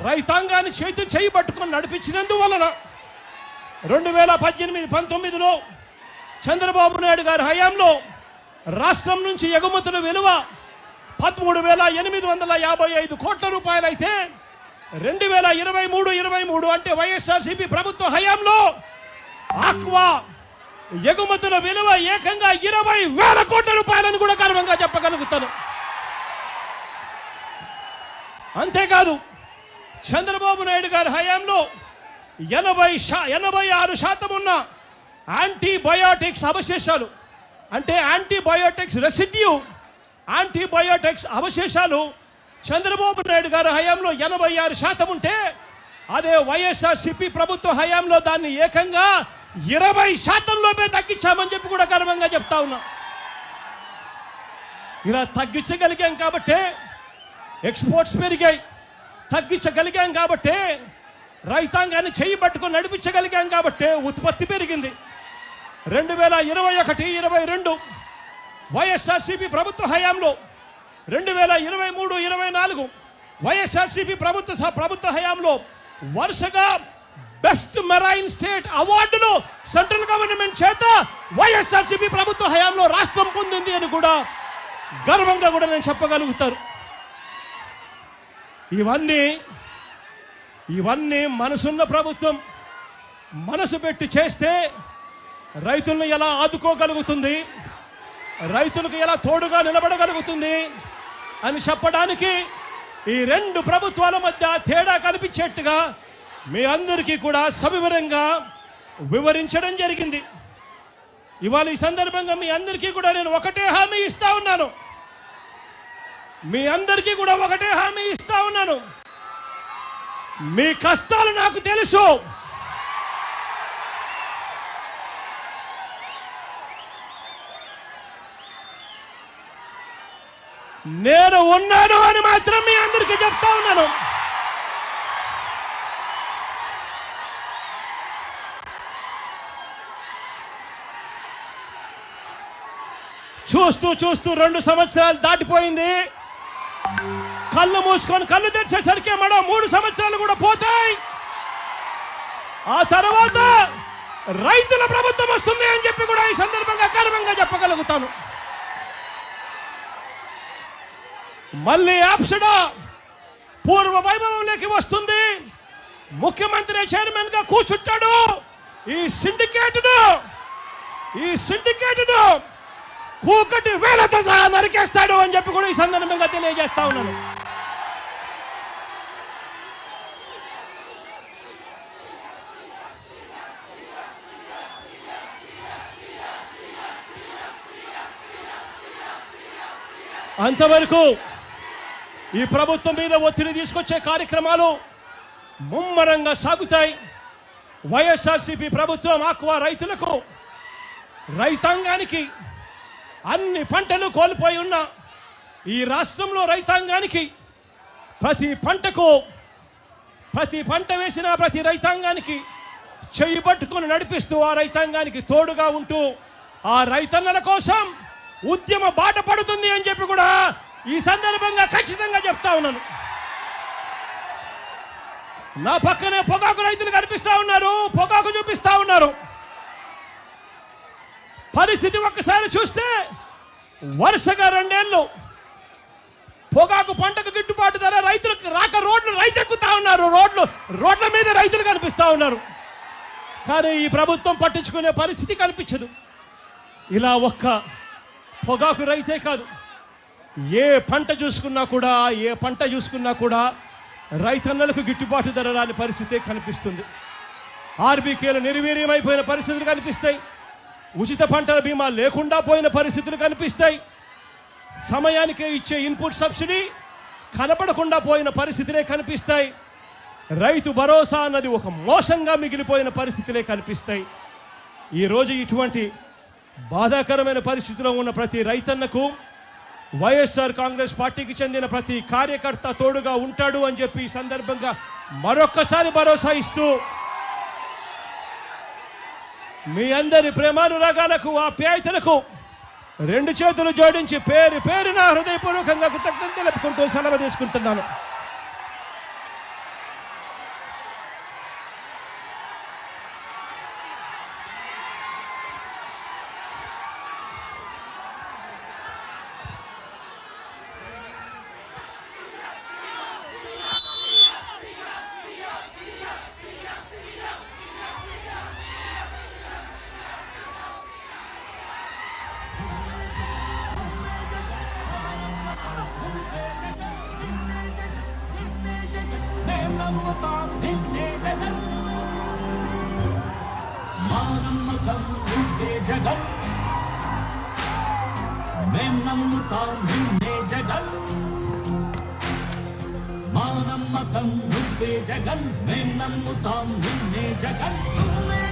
రైతాంగాన్ని చేయి పట్టుకొని నడిపించినందువలన 2018-19లో చంద్రబాబు నాయుడు గారి హయాంలో రాష్ట్రం నుంచి ఎగుమతుల విలువ 13,855 కోట్ల రూపాయలైతే 2023 అంటే వైఎస్ఆర్సీపీ ప్రభుత్వ హయాంలో ఆక్వా ఎగుమతుల విలువ ఏకంగా 20,000 కోట్ల రూపాయలను కూడా గర్వంగా చెప్పగలుగుతాను. అంతేకాదు చంద్రబాబు నాయుడు గారి హయాంలో 86% ఉన్న యాంటీబయోటిక్స్ అవశేషాలు అంటే యాంటీబయోటిక్స్ రెసిడ్యూ యాంటీబయోటిక్స్ అవశేషాలు చంద్రబాబు నాయుడు గారి హయాంలో 86% ఉంటే అదే వైఎస్ఆర్సీపీ ప్రభుత్వ హయాంలో దాన్ని ఏకంగా 20%లోపే తగ్గించామని చెప్పి కూడా గర్వంగా చెప్తా ఉన్నా. ఇలా తగ్గించగలిగాం కాబట్టే ఎక్స్పోర్ట్స్ పెరిగాయి, తగ్గించగలిగాం కాబట్టే రైతాంగాన్ని చేయి పట్టుకొని నడిపించగలిగాం కాబట్టే ఉత్పత్తి పెరిగింది. 2021-22 వైఎస్ఆర్సీపీ ప్రభుత్వ హయాంలో 2023-24 వైఎస్ఆర్సీపీ ప్రభుత్వ హయాంలో వరుసగా బెస్ట్ మెరైన్ స్టేట్ అవార్డును సెంట్రల్ గవర్నమెంట్ చేత వైఎస్ఆర్సీపీ ప్రభుత్వ హయాంలో రాష్ట్రం పొందింది అని కూడా గర్వంగా కూడా నేను చెప్పగలుగుతాను. ఇవన్నీ మనసున్న ప్రభుత్వం మనసు పెట్టి చేస్తే రైతులను ఎలా ఆదుకోగలుగుతుంది, రైతులకు ఎలా తోడుగా నిలబడగలుగుతుంది అని చెప్పడానికి ఈ రెండు ప్రభుత్వాల మధ్య తేడా కనిపించేట్టుగా మీ అందరికీ కూడా సవివరంగా వివరించడం జరిగింది. ఇవాళ ఈ సందర్భంగా మీ అందరికీ కూడా నేను ఒకటే హామీ ఇస్తా ఉన్నాను. మీ కష్టాలు నాకు తెలుసు. నేను ఉన్నాను అని మాత్రం మీ అందరికీ చెప్తా ఉన్నాను. చూస్తూ 2 సంవత్సరాలు దాటిపోయింది. కళ్ళు మూసుకొని కళ్ళు తెరిచేసరికి మనం 3 సంవత్సరాలు కూడా పోతాయి. ఆ తర్వాత రైతుల ప్రభుత్వం వస్తుంది అని చెప్పి కూడా ఈ సందర్భంగా గర్వంగా చెప్పగలుగుతాను. మళ్ళీ ఆప్షడా పూర్వ వైభవంలోకి వస్తుంది. ముఖ్యమంత్రి చైర్మన్ గా కూర్చుంటాడు. ఈ సిండికేట్ను కూకటి వేలతో సహా నరికేస్తాడు అని చెప్పి కూడా ఈ సందర్భంగా తెలియజేస్తా ఉన్నాను. అంతవరకు ఈ ప్రభుత్వం మీద ఒత్తిడి తీసుకొచ్చే కార్యక్రమాలు ముమ్మరంగా సాగుతాయి. వైఎస్ఆర్సీపీ ప్రభుత్వం ఆక్వా రైతులకు, రైతాంగానికి, అన్ని పంటలు కోల్పోయి ఉన్న ఈ రాష్ట్రంలో రైతాంగానికి ప్రతి పంట వేసిన ప్రతి రైతాంగానికి చెయ్యి పట్టుకొని నడిపిస్తూ ఆ రైతాంగానికి తోడుగా ఉంటూ ఆ రైతన్నల కోసం ఉద్యమ బాట పడుతుంది అని చెప్పి కూడా ఈ సందర్భంగా ఖచ్చితంగా చెప్తా ఉన్నాను. నా పక్కనే పొగాకు రైతులు కనిపిస్తా ఉన్నారు, పొగాకు చూపిస్తా ఉన్నారు. పరిస్థితి ఒక్కసారి చూస్తే వరుసగా 2 ఏళ్ళు పొగాకు పంటకు గిట్టుబాటు ధర రైతులకు రాక రైతు ఎక్కుతా ఉన్నారు. రోడ్ల మీద రైతులు కనిపిస్తా ఉన్నారు. కానీ ఈ ప్రభుత్వం పట్టించుకునే పరిస్థితి కనిపించదు. ఇలా ఒక్క పొగాకు రైతే కాదు, ఏ పంట చూసుకున్నా కూడా రైతన్నలకు గిట్టుబాటు ధర రాని పరిస్థితే కనిపిస్తుంది. ఆర్బీకేలు నిర్వీర్యమైపోయిన పరిస్థితులు కనిపిస్తాయి. ఉచిత పంటల బీమా లేకుండా పోయిన పరిస్థితులు కనిపిస్తాయి. సమయానికే ఇచ్చే ఇన్పుట్ సబ్సిడీ కనపడకుండా పోయిన పరిస్థితులే కనిపిస్తాయి. రైతు భరోసా అన్నది ఒక మోసంగా మిగిలిపోయిన పరిస్థితులే కనిపిస్తాయి. ఈరోజు ఇటువంటి బాధాకరమైన పరిస్థితిలో ఉన్న ప్రతి రైతన్నకు వైఎస్ఆర్ కాంగ్రెస్ పార్టీకి చెందిన ప్రతి కార్యకర్త తోడుగా ఉంటాడు అని చెప్పి ఈ సందర్భంగా మరొక్కసారి భరోసా ఇస్తూ మీ అందరి ప్రేమానురాగాలకు, ఆప్యాయతలకు 2 చేతులు జోడించి పేరున హృదయపూర్వకంగా కృతజ్ఞతలు తెలుపుకుంటూ సెలవు తీసుకుంటున్నాను. నమ్ముతాం నిన్నే జగన్ మా నమ్మకం నువ్వే జగన్ మేం నమ్ముతాం నిన్నే జగన్ మా నమ్మకం నువ్వే జగన్ మేం నమ్ముతాం నిన్నే జగన్ నువ్వే